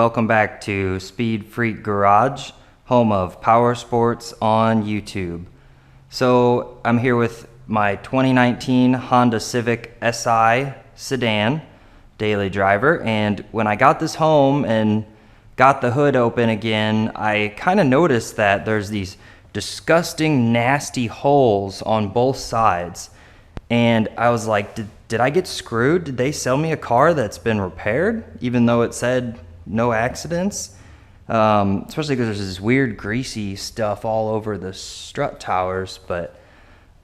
welcome back to Speed Freak Garage, home of power sports on YouTube. So I'm here with my 2019 Honda Civic Si sedan, daily driver, and when I got this home and got the hood open again, I kind of noticed that there's these disgusting, nasty holes on both sides. And I was like, did I get screwed? Did they sell me a car that's been repaired, even though it said no accidents? Especially because there's this weird greasy stuff all over the strut towers. But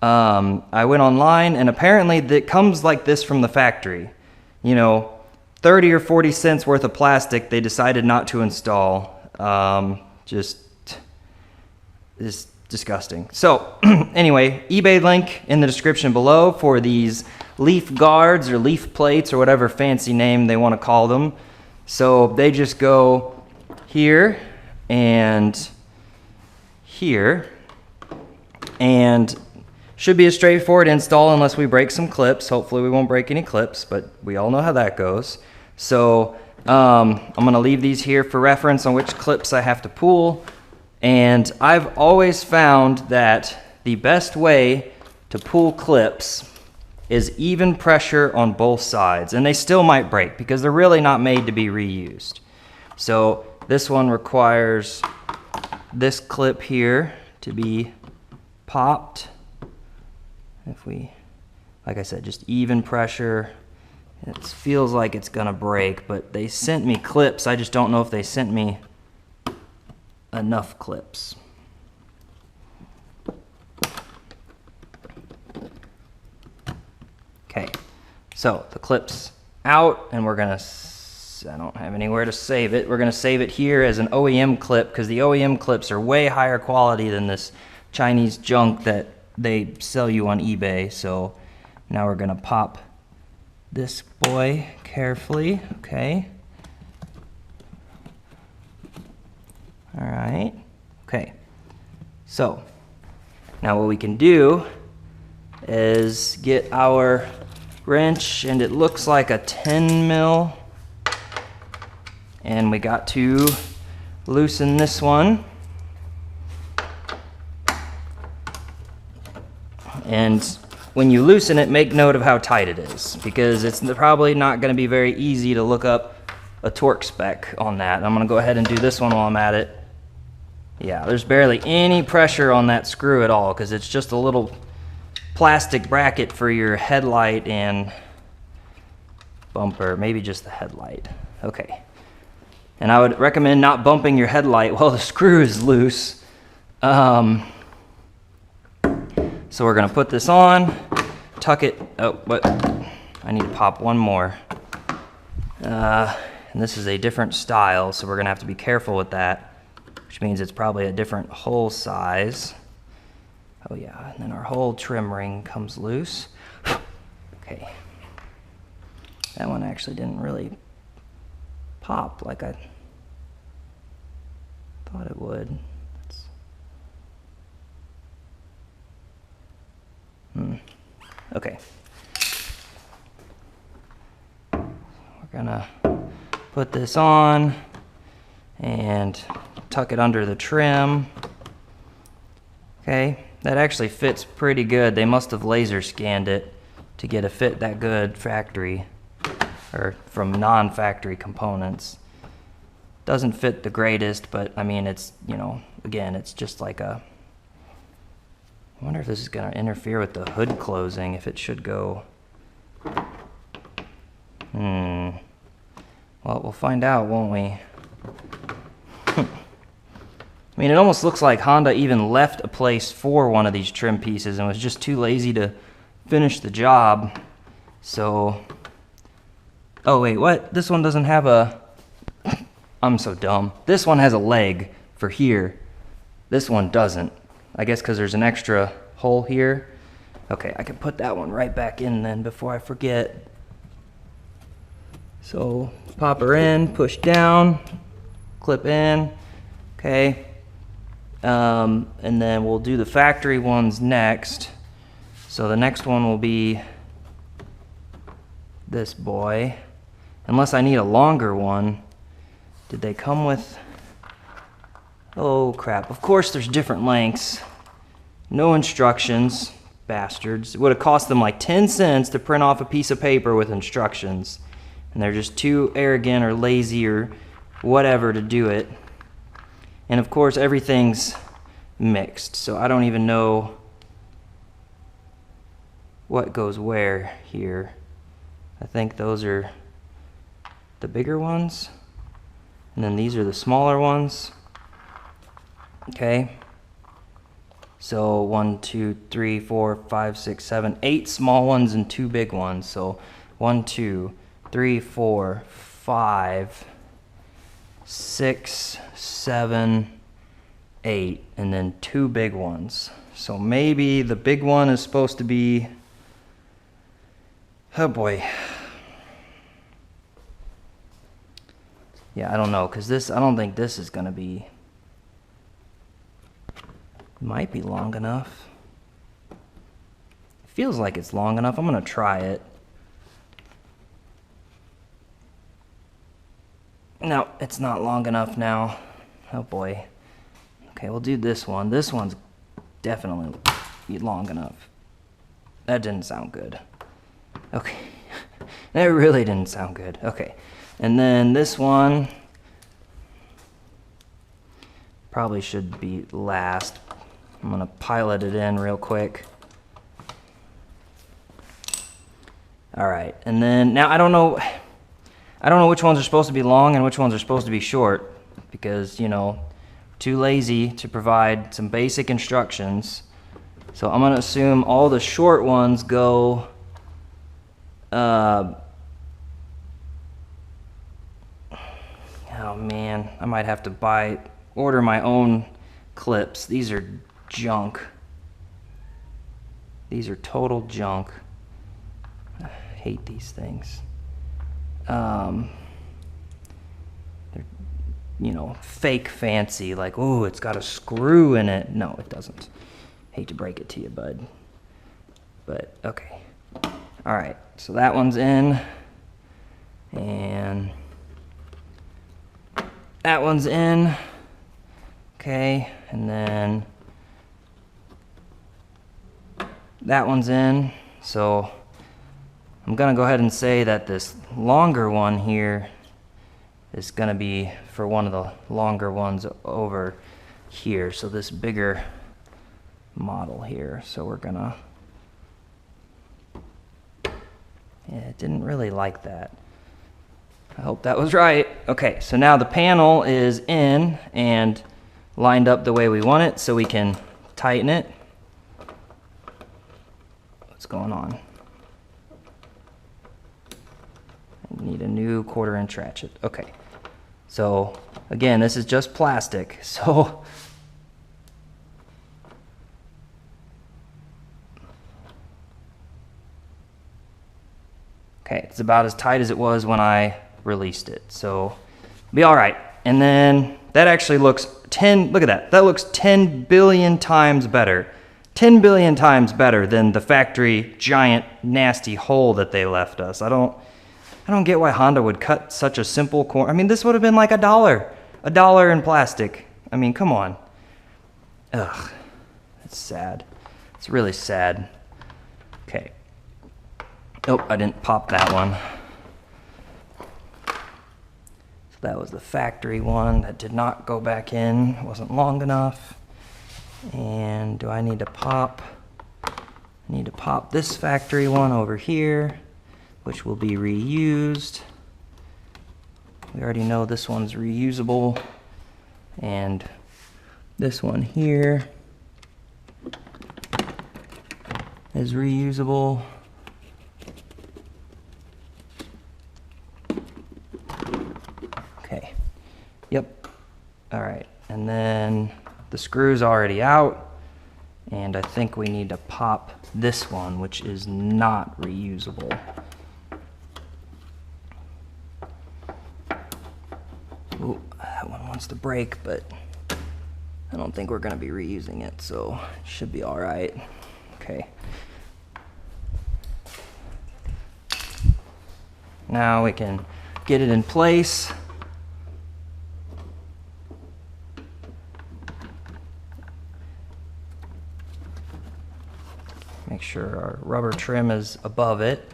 I went online, and apparently it comes like this from the factory. You know, 30 or 40 cents worth of plastic they decided not to install. Just disgusting. So anyway, eBay link in the description below for these leaf guards or leaf plates or whatever fancy name they want to call them. So they just go here and here, and should be a straightforward install unless we break some clips. Hopefully we won't break any clips, but we all know how that goes. So I'm going to leave these here for reference on which clips I have to pull. And I've always found that the best way to pull clips is even pressure on both sides. And they still might break because they're really not made to be reused. So this one requires this clip here to be popped. If we, like I said, just even pressure. It feels like it's gonna break, but they sent me clips. I just don't know if they sent me enough clips. Okay, so the clip's out, and we're gonna, I don't have anywhere to save it. We're gonna save it here as an OEM clip because the OEM clips are way higher quality than this Chinese junk that they sell you on eBay. So now we're gonna pop this boy carefully, okay? All right, okay. So now what we can do is get our wrench, and it looks like a 10 mil, and we got to loosen this one. And when you loosen it, make note of how tight it is, because it's probably not going to be very easy to look up a torque spec on that. I'm going to go ahead and do this one while I'm at it. Yeah, there's barely any pressure on that screw at all because it's just a little plastic bracket for your headlight and bumper, maybe just the headlight. Okay. And I would recommend not bumping your headlight while the screw is loose. So we're gonna put this on, tuck it, oh, but I need to pop one more. And this is a different style, so we're gonna have to be careful with that, which means it's probably a different hole size. Oh yeah, and then our whole trim ring comes loose. Okay. That one actually didn't really pop like I thought it would. Okay. We're gonna put this on and tuck it under the trim. Okay, that actually fits pretty good. They must have laser scanned it to get a fit that good factory or from non-factory components. Doesn't fit the greatest, but I mean, it's, you know, again, it's just like a, I wonder if this is going to interfere with the hood closing, if it should go. Well, we'll find out, won't we? I mean, it almost looks like Honda even left a place for one of these trim pieces and was just too lazy to finish the job. So, oh wait, what? This one doesn't have a, I'm so dumb. This one has a leg for here. This one doesn't. I guess because there's an extra hole here. Okay, I can put that one right back in then before I forget. So pop her in, push down, clip in, okay. And then we'll do the factory ones next. So the next one will be this boy, unless I need a longer one. Did they come with... Oh crap, of course there's different lengths. No instructions, bastards. It would have cost them like 10 cents to print off a piece of paper with instructions. And they're just too arrogant or lazy or whatever to do it. And of course everything's mixed, so I don't even know what goes where here. I think those are the bigger ones, and then these are the smaller ones. Okay, so 1, 2, 3, 4, 5, 6, 7, 8 small ones and 2 big ones. So 1, 2, 3, 4, 5, 6, 7, 8, and then 2 big ones. So maybe the big one is supposed to be, oh boy. Yeah, I don't know, because this, I don't think this is going to be, might be long enough. It feels like it's long enough. I'm going to try it. No, it's not long enough now. Oh boy. Okay, we'll do this one. This one's definitely long enough. That didn't sound good. Okay. That really didn't sound good. Okay. And then this one probably should be last. I'm gonna pilot it in real quick. All right, and then now I don't know which ones are supposed to be long and which ones are supposed to be short, because, you know, too lazy to provide some basic instructions. So I'm gonna assume all the short ones go oh man, I might have to order my own clips. These are junk. These are total junk. I hate these things. They're, you know, fake fancy, like, oh, it's got a screw in it. No, it doesn't. Hate to break it to you, bud. But, okay. All right, so that one's in. And that one's in. Okay, and then that one's in. So I'm gonna go ahead and say that this longer one here is gonna be for one of the longer ones over here. So this bigger model here. So we're gonna, yeah, it didn't really like that. I hope that was right. Okay, so now the panel is in and lined up the way we want it, so we can tighten it. What's going on? I need a new 1/4" ratchet. Okay, so again, this is just plastic, so okay, it's about as tight as it was when I released it, so be all right. And then that actually looks look at that. That looks 10 billion times better. 10 billion times better than the factory giant nasty hole that they left us. I don't get why Honda would cut such a simple corner. I mean, this would have been like $1 in plastic. I mean, come on. Ugh, it's sad. It's really sad. Okay. Oh, I didn't pop that one. So that was the factory one that did not go back in. It wasn't long enough. And do I need to pop? I need to pop this factory one over here, which will be reused. We already know this one's reusable. And this one here is reusable. Okay, yep, all right, and then the screw's already out, and I think we need to pop this one, which is not reusable. Ooh, that one wants to break, but I don't think we're gonna be reusing it, so it should be all right. Okay. Now we can get it in place. Make sure our rubber trim is above it.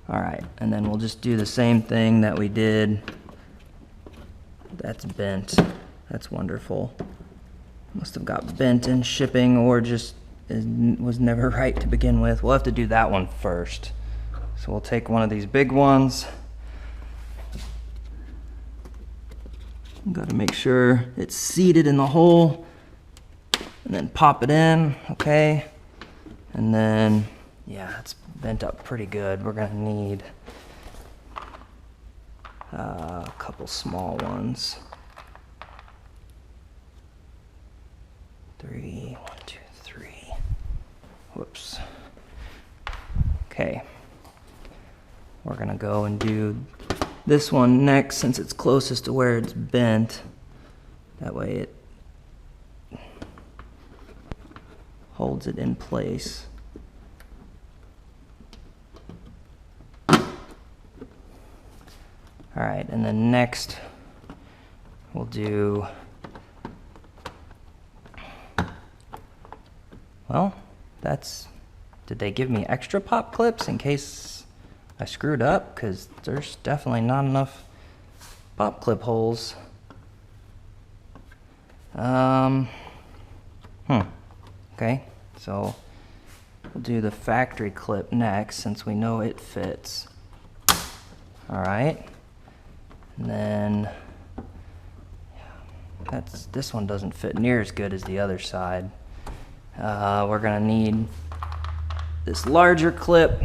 All right, and then we'll just do the same thing that we did. That's bent. That's wonderful. Must have got bent in shipping or just was never right to begin with. We'll have to do that one first. So we'll take one of these big ones. Got to make sure it's seated in the hole and then pop it in, okay? And then, yeah, it's bent up pretty good. We're gonna need a couple small ones. 3, 1, 2, 3. Whoops. Okay. We're gonna go and do this one next since it's closest to where it's bent. That way it holds it in place. All right, and then next we'll do, well, did they give me extra pop clips in case I screwed up? Because there's definitely not enough pop clip holes. Okay, so we'll do the factory clip next since we know it fits. All right, and then this one doesn't fit near as good as the other side. We're gonna need this larger clip,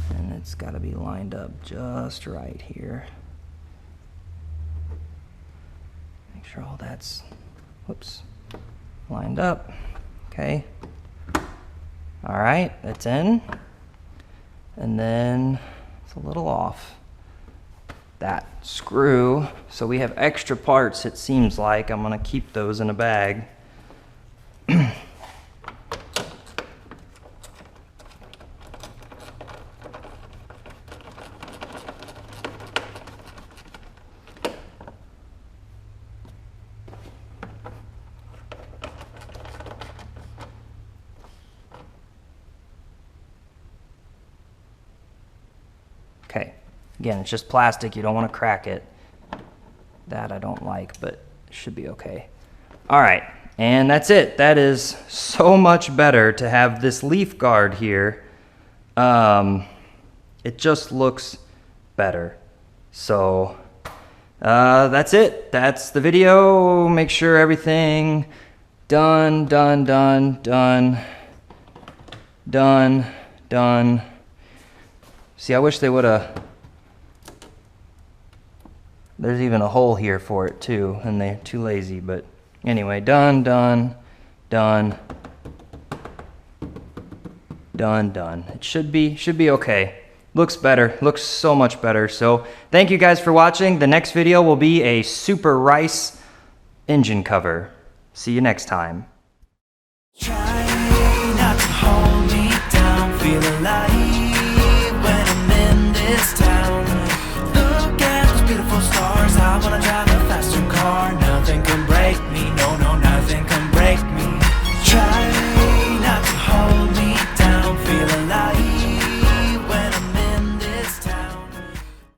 and it's got to be lined up just right here. Make sure all that's, whoops, lined up. Okay. All right, it's in. And then it's a little off. That screw, so we have extra parts, it seems like. I'm gonna keep those in a bag. Okay, again, it's just plastic, you don't want to crack it. That I don't like, but it should be okay. All right, and that's it. That is so much better to have this leaf guard here. It just looks better. So that's it. That's the video. Make sure everything done. See, I wish they would have, there's even a hole here for it too, and they're too lazy, but anyway, done. It should be okay. Looks better, looks so much better. So thank you guys for watching. The next video will be a Super Rice engine cover. See you next time. Try not to hold me down, feel alive when I'm in this town. Look at those beautiful stars.